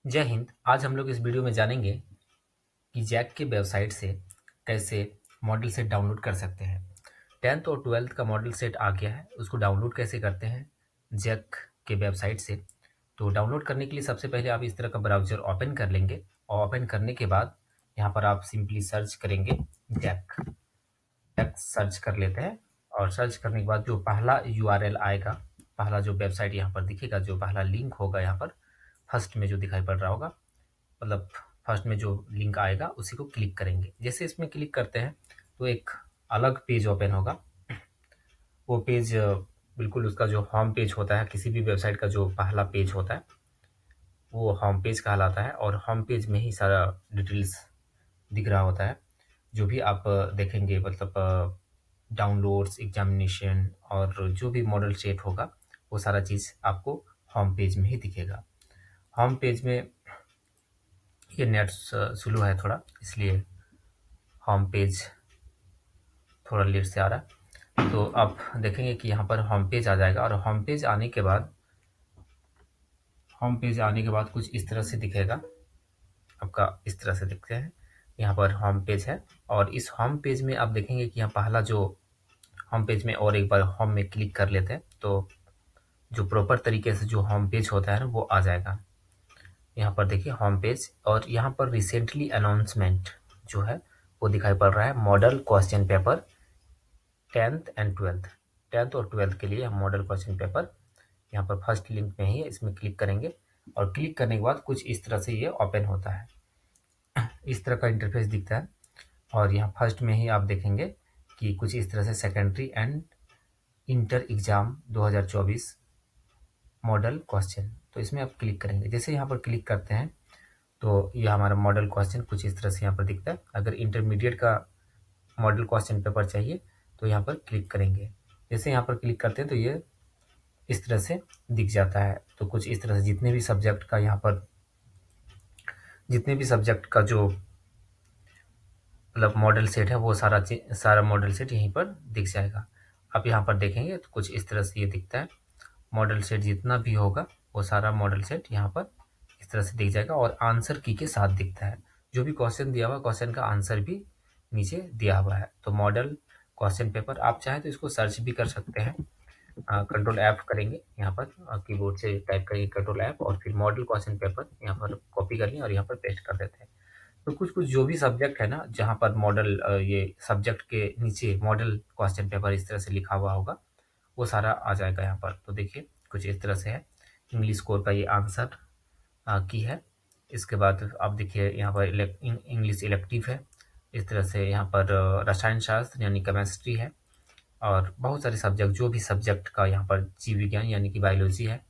जय हिंद। आज हम लोग इस वीडियो में जानेंगे कि जैक के वेबसाइट से कैसे मॉडल सेट डाउनलोड कर सकते हैं। 10th और 12th का मॉडल सेट आ गया है, उसको डाउनलोड कैसे करते हैं जैक के वेबसाइट से। तो डाउनलोड करने के लिए सबसे पहले आप इस तरह का ब्राउज़र ओपन कर लेंगे और ओपन करने के बाद यहाँ पर आप सिंपली सर्च करेंगे जैक। जैक सर्च कर लेते हैं और सर्च करने के बाद जो पहला यूआरएल आएगा, पहला जो वेबसाइट यहाँ पर दिखेगा, जो पहला लिंक होगा यहाँ पर फर्स्ट में जो दिखाई पड़ रहा होगा, मतलब फर्स्ट में जो लिंक आएगा उसी को क्लिक करेंगे। जैसे इसमें क्लिक करते हैं तो एक अलग पेज ओपन होगा। वो पेज बिल्कुल उसका जो होम पेज होता है, किसी भी वेबसाइट का जो पहला पेज होता है वो होम पेज कहलाता है और होम पेज में ही सारा डिटेल्स दिख रहा होता है। जो भी आप देखेंगे, मतलब डाउनलोड्स, एग्जामिनेशन और जो भी मॉडल सेट होगा वो सारा चीज़ आपको होम पेज में ही दिखेगा। होम पेज में ये नेट स्लो है थोड़ा, इसलिए होम पेज थोड़ा लेट से आ रहा है। तो आप देखेंगे कि यहाँ पर होम पेज आ जाएगा और होम पेज आने के बाद कुछ इस तरह से दिखेगा आपका। इस तरह से दिखते हैं, यहाँ पर होम पेज है और इस होम पेज में आप देखेंगे कि यहाँ पहला जो होम पेज में, और एक बार होम में क्लिक कर लेते हैं तो जो प्रॉपर तरीके से जो होम पेज होता है ना वो आ जाएगा। यहाँ पर देखिए होम पेज, और यहाँ पर रिसेंटली अनाउंसमेंट जो है वो दिखाई पड़ रहा है। Model question paper 10th and 12th, 10th और 12th के लिए मॉडल क्वेश्चन पेपर यहाँ पर फर्स्ट लिंक में ही है, इसमें क्लिक करेंगे और क्लिक करने के बाद कुछ इस तरह से ये ओपन होता है। इस तरह का इंटरफेस दिखता है और यहाँ फर्स्ट में ही आप देखेंगे कि कुछ इस तरह से secondary and inter exam 2024 model question, तो इसमें आप क्लिक करेंगे। जैसे यहाँ पर क्लिक करते हैं तो ये हमारा मॉडल क्वेश्चन कुछ इस तरह से यहाँ पर दिखता है। अगर इंटरमीडिएट का मॉडल क्वेश्चन पेपर चाहिए तो यहाँ पर क्लिक करेंगे। जैसे यहाँ पर क्लिक करते हैं तो ये इस तरह से दिख जाता है। तो कुछ इस तरह से जितने भी सब्जेक्ट का यहाँ पर, जितने भी सब्जेक्ट का जो मतलब मॉडल सेट है वो सारा मॉडल सेट यहीं पर दिख जाएगा। आप यहाँ पर देखेंगे तो कुछ इस तरह से ये दिखता है। मॉडल सेट जितना भी होगा वो सारा मॉडल सेट यहाँ पर इस तरह से दिख जाएगा और आंसर की के साथ दिखता है। जो भी क्वेश्चन दिया हुआ है क्वेश्चन का आंसर भी नीचे दिया हुआ है। तो मॉडल क्वेश्चन पेपर, आप चाहें तो इसको सर्च भी कर सकते हैं। कंट्रोल F करेंगे, यहाँ पर कीबोर्ड से टाइप करेंगे कंट्रोल F और फिर मॉडल क्वेश्चन पेपर यहाँ पर कॉपी कर लें और यहाँ पर पेस्ट कर देते हैं। तो कुछ कुछ जो भी सब्जेक्ट है ना, जहाँ पर मॉडल ये सब्जेक्ट के नीचे मॉडल क्वेश्चन पेपर इस तरह से लिखा हुआ होगा वो सारा आ जाएगा यहाँ पर। तो देखिए कुछ इस तरह से है। इंग्लिश कोर का ये आंसर की है। इसके बाद आप देखिए यहाँ पर इंग्लिश इलेक्टिव है। इस तरह से यहाँ पर रसायन शास्त्र यानी केमिस्ट्री है और बहुत सारे सब्जेक्ट, जो भी सब्जेक्ट का यहाँ पर जीव विज्ञान यानी कि बायोलॉजी है,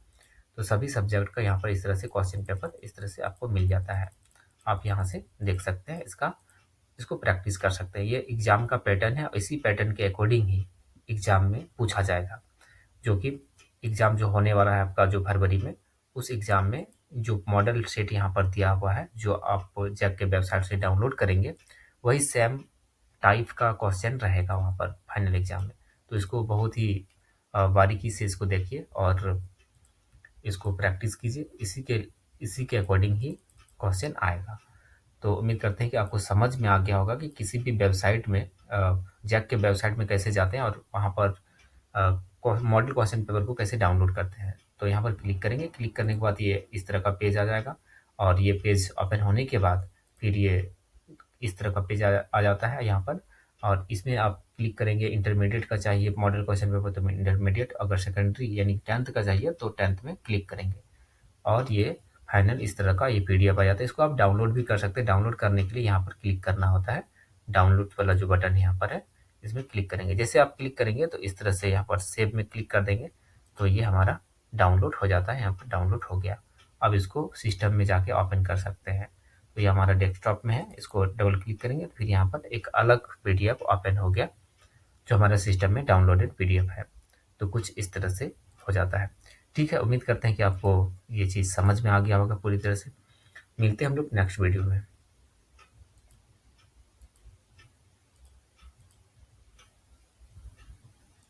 तो सभी सब्जेक्ट का यहाँ पर इस तरह से क्वेश्चन पेपर इस तरह से आपको मिल जाता है। आप यहाँ से देख सकते हैं, इसको प्रैक्टिस कर सकते हैं। ये एग्ज़ाम का पैटर्न है और इसी पैटर्न के अकॉर्डिंग ही एग्ज़ाम में पूछा जाएगा। जो कि एग्ज़ाम जो होने वाला है आपका जो फरवरी में, उस एग्ज़ाम में जो मॉडल सेट यहाँ पर दिया हुआ है, जो आप जैक के वेबसाइट से डाउनलोड करेंगे, वही सेम टाइप का क्वेश्चन रहेगा वहाँ पर फाइनल एग्ज़ाम में। तो इसको बहुत ही बारीकी से इसको देखिए और इसको प्रैक्टिस कीजिए। इसी के अकॉर्डिंग ही क्वेश्चन आएगा। तो उम्मीद करते हैं कि आपको समझ में आ गया होगा कि किसी भी वेबसाइट में, जैक के वेबसाइट में कैसे जाते हैं और वहाँ पर मॉडल क्वेश्चन पेपर को कैसे डाउनलोड करते हैं। तो यहाँ पर क्लिक करेंगे, क्लिक करने के बाद ये इस तरह का पेज आ जाएगा और ये पेज ओपन होने के बाद फिर ये इस तरह का पेज आ जाता है यहाँ पर। और इसमें आप क्लिक करेंगे, इंटरमीडिएट का चाहिए मॉडल क्वेश्चन पेपर तो इंटरमीडिएट, अगर सेकेंडरी यानी 10th का चाहिए तो 10th में क्लिक करेंगे और ये फाइनल इस तरह का ये PDF आ जाता है। इसको आप डाउनलोड भी कर सकते हैं। डाउनलोड करने के लिए यहाँ पर क्लिक करना होता है, डाउनलोड वाला जो बटन यहाँ पर है इसमें क्लिक करेंगे। जैसे आप क्लिक करेंगे तो इस तरह से यहाँ पर सेव में क्लिक कर देंगे तो ये हमारा डाउनलोड हो जाता है। यहाँ पर डाउनलोड हो गया। अब इसको सिस्टम में जाके ओपन कर सकते हैं। तो ये हमारा डेस्कटॉप में है, इसको डबल क्लिक करेंगे तो फिर यहाँ पर एक अलग PDF ओपन हो गया जो हमारे सिस्टम में डाउनलोडेड PDF है। तो कुछ इस तरह से हो जाता है। ठीक है, उम्मीद करते हैं कि आपको ये चीज़ समझ में आ गया होगा पूरी तरह से। मिलते हैं हम लोग नेक्स्ट वीडियो में।